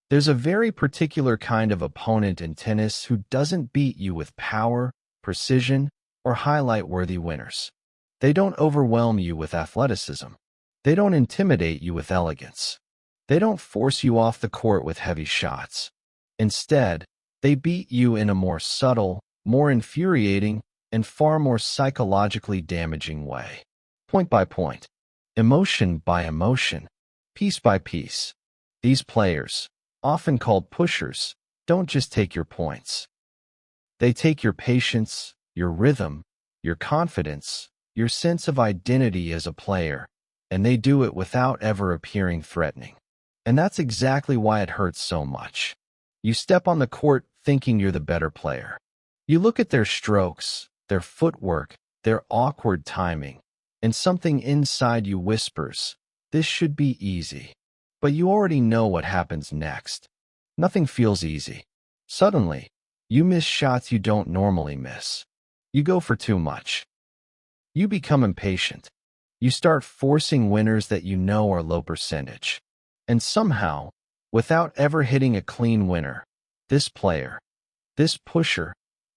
There's a very particular kind of opponent in tennis who doesn't beat you with power, precision, or highlight-worthy winners. They don't overwhelm you with athleticism. They don't intimidate you with elegance. They don't force you off the court with heavy shots. Instead, they beat you in a more subtle, more infuriating, and far more psychologically damaging way. Point by point, emotion by emotion, piece by piece. These players, often called pushers, don't just take your points. They take your patience, your rhythm, your confidence, your sense of identity as a player, and they do it without ever appearing threatening. And that's exactly why it hurts so much. You step on the court thinking you're the better player. You look at their strokes, their footwork, their awkward timing, and something inside you whispers, "This should be easy." But you already know what happens next. Nothing feels easy. Suddenly, you miss shots you don't normally miss. You go for too much. You become impatient. You start forcing winners that you know are low percentage. And somehow, without ever hitting a clean winner, this player, this pusher,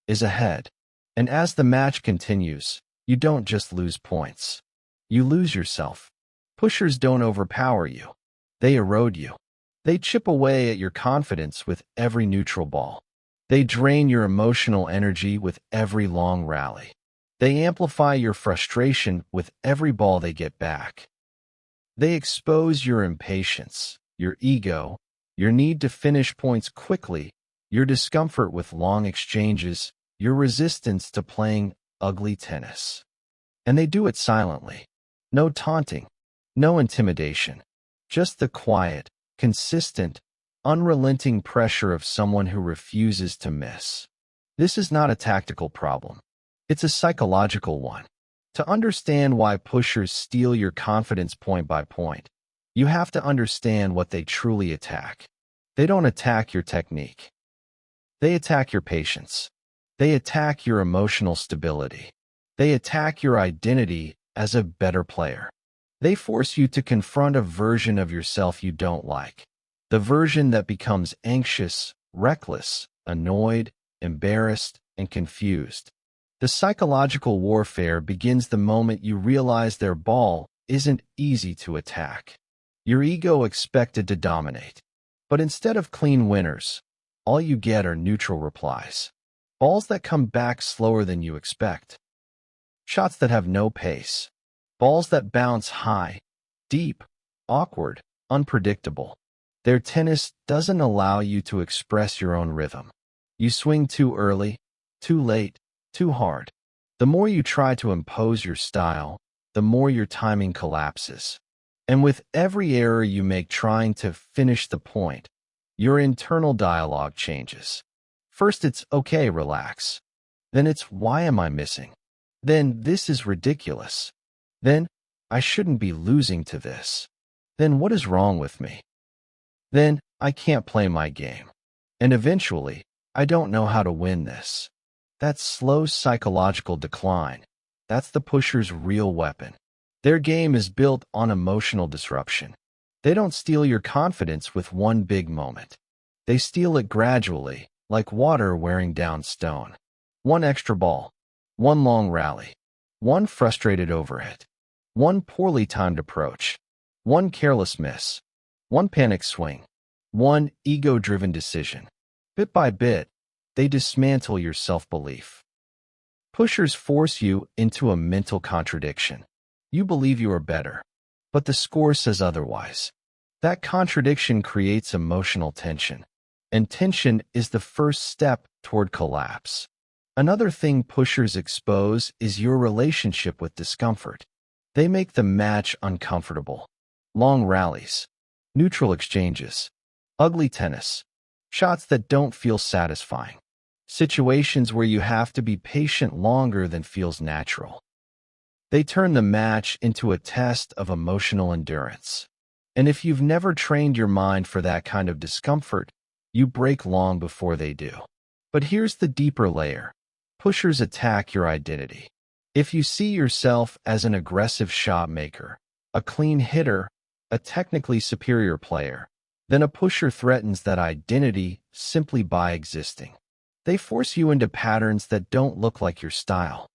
is ahead. And as the match continues, you don't just lose points. You lose yourself. Pushers don't overpower you. They erode you. They chip away at your confidence with every neutral ball. They drain your emotional energy with every long rally. They amplify your frustration with every ball they get back. They expose your impatience, your ego, your need to finish points quickly, your discomfort with long exchanges, your resistance to playing ugly tennis. And they do it silently. No taunting, no intimidation. Just the quiet, consistent, unrelenting pressure of someone who refuses to miss. This is not a tactical problem. It's a psychological one. To understand why pushers steal your confidence point by point, you have to understand what they truly attack. They don't attack your technique. They attack your patience. They attack your emotional stability. They attack your identity as a better player. They force you to confront a version of yourself you don't like. The version that becomes anxious, reckless, annoyed, embarrassed, and confused. The psychological warfare begins the moment you realize their ball isn't easy to attack. Your ego expected to dominate. But instead of clean winners, all you get are neutral replies. Balls that come back slower than you expect. Shots that have no pace. Balls that bounce high, deep, awkward, unpredictable. Their tennis doesn't allow you to express your own rhythm. You swing too early, too late, too hard. The more you try to impose your style, the more your timing collapses. And with every error you make trying to finish the point, your internal dialogue changes. First it's, "Okay, relax." Then it's, "Why am I missing?" Then, "This is ridiculous." Then, "I shouldn't be losing to this." Then, "What is wrong with me?" Then, "I can't play my game." And eventually, "I don't know how to win this." That slow psychological decline, that's the pusher's real weapon. Their game is built on emotional disruption. They don't steal your confidence with one big moment. They steal it gradually, like water wearing down stone. One extra ball, one long rally, one frustrated overhit, one poorly timed approach, one careless miss, one panic swing, one ego-driven decision. Bit by bit, they dismantle your self-belief. Pushers force you into a mental contradiction. You believe you are better, but the score says otherwise. That contradiction creates emotional tension, and tension is the first step toward collapse. Another thing pushers expose is your relationship with discomfort. They make the match uncomfortable. Long rallies, neutral exchanges, ugly tennis, shots that don't feel satisfying, situations where you have to be patient longer than feels natural. They turn the match into a test of emotional endurance. And if you've never trained your mind for that kind of discomfort, you break long before they do. But here's the deeper layer. Pushers attack your identity. If you see yourself as an aggressive shot maker, a clean hitter, a technically superior player, then a pusher threatens that identity simply by existing. They force you into patterns that don't look like your style.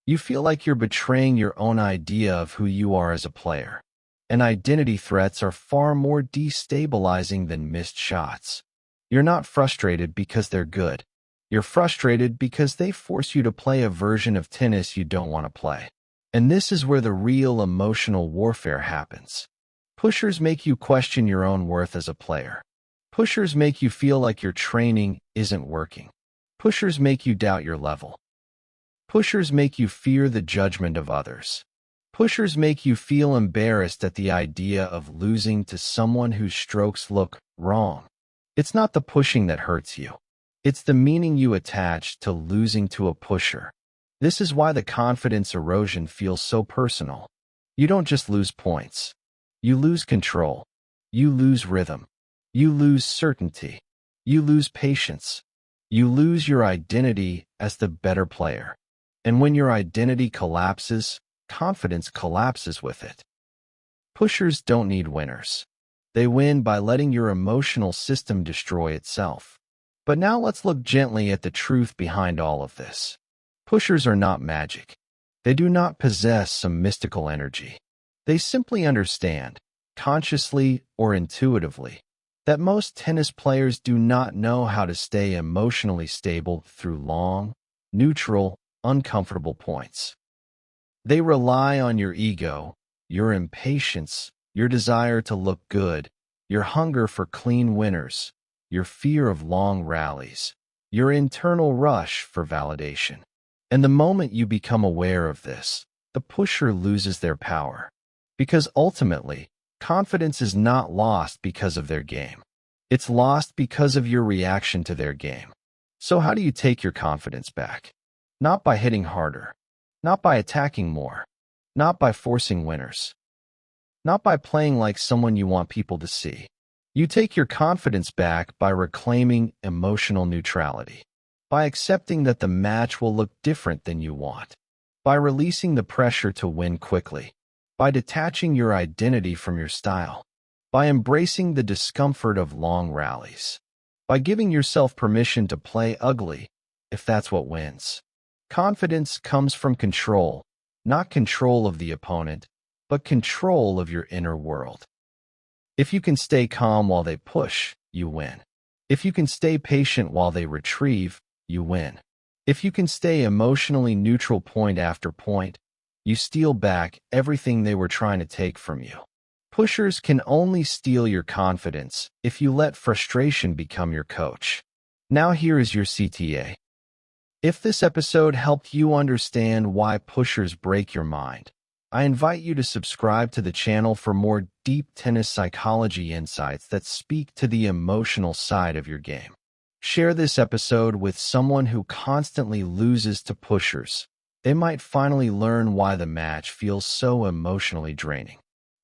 You feel like you're betraying your own idea of who you are as a player. And identity threats are far more destabilizing than missed shots. You're not frustrated because they're good. You're frustrated because they force you to play a version of tennis you don't want to play. And this is where the real emotional warfare happens. Pushers make you question your own worth as a player. Pushers make you feel like your training isn't working. Pushers make you doubt your level. Pushers make you fear the judgment of others. Pushers make you feel embarrassed at the idea of losing to someone whose strokes look wrong. It's not the pushing that hurts you. It's the meaning you attach to losing to a pusher. This is why the confidence erosion feels so personal. You don't just lose points. You lose control. You lose rhythm. You lose certainty. You lose patience. You lose your identity as the better player. And when your identity collapses, confidence collapses with it. Pushers don't need winners. They win by letting your emotional system destroy itself. But now let's look gently at the truth behind all of this. Pushers are not magic. They do not possess some mystical energy. They simply understand, consciously or intuitively, that most tennis players do not know how to stay emotionally stable through long, neutral, uncomfortable points. They rely on your ego, your impatience, your desire to look good, your hunger for clean winners, your fear of long rallies, your internal rush for validation. And the moment you become aware of this, the pusher loses their power. Because ultimately, confidence is not lost because of their game. It's lost because of your reaction to their game. So how do you take your confidence back? Not by hitting harder. Not by attacking more. Not by forcing winners. Not by playing like someone you want people to see. You take your confidence back by reclaiming emotional neutrality. By accepting that the match will look different than you want. By releasing the pressure to win quickly. By detaching your identity from your style. By embracing the discomfort of long rallies. By giving yourself permission to play ugly, if that's what wins. Confidence comes from control, not control of the opponent, but control of your inner world. If you can stay calm while they push, you win. If you can stay patient while they retrieve, you win. If you can stay emotionally neutral point after point, you steal back everything they were trying to take from you. Pushers can only steal your confidence if you let frustration become your coach. Now here is your CTA. If this episode helped you understand why pushers break your mind, I invite you to subscribe to the channel for more deep tennis psychology insights that speak to the emotional side of your game. Share this episode with someone who constantly loses to pushers. They might finally learn why the match feels so emotionally draining.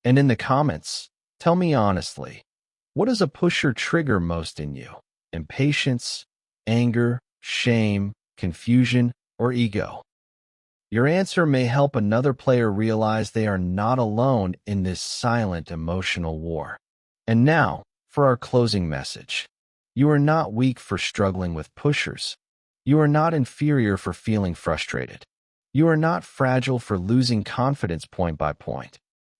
And in the comments, tell me honestly, what does a pusher trigger most in you? Impatience, anger, shame, confusion, or ego? Your answer may help another player realize they are not alone in this silent emotional war. And now, for our closing message. You are not weak for struggling with pushers. You are not inferior for feeling frustrated. You are not fragile for losing confidence point by point.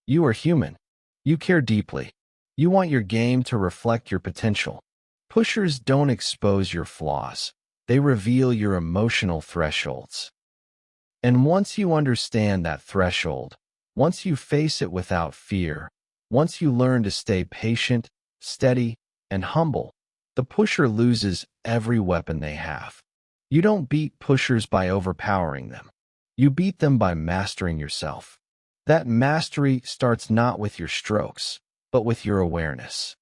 You are human. You care deeply. You want your game to reflect your potential. Pushers don't expose your flaws. They reveal your emotional thresholds. And once you understand that threshold, once you face it without fear, once you learn to stay patient, steady, and humble, the pusher loses every weapon they have. You don't beat pushers by overpowering them. You beat them by mastering yourself. That mastery starts not with your strokes, but with your awareness.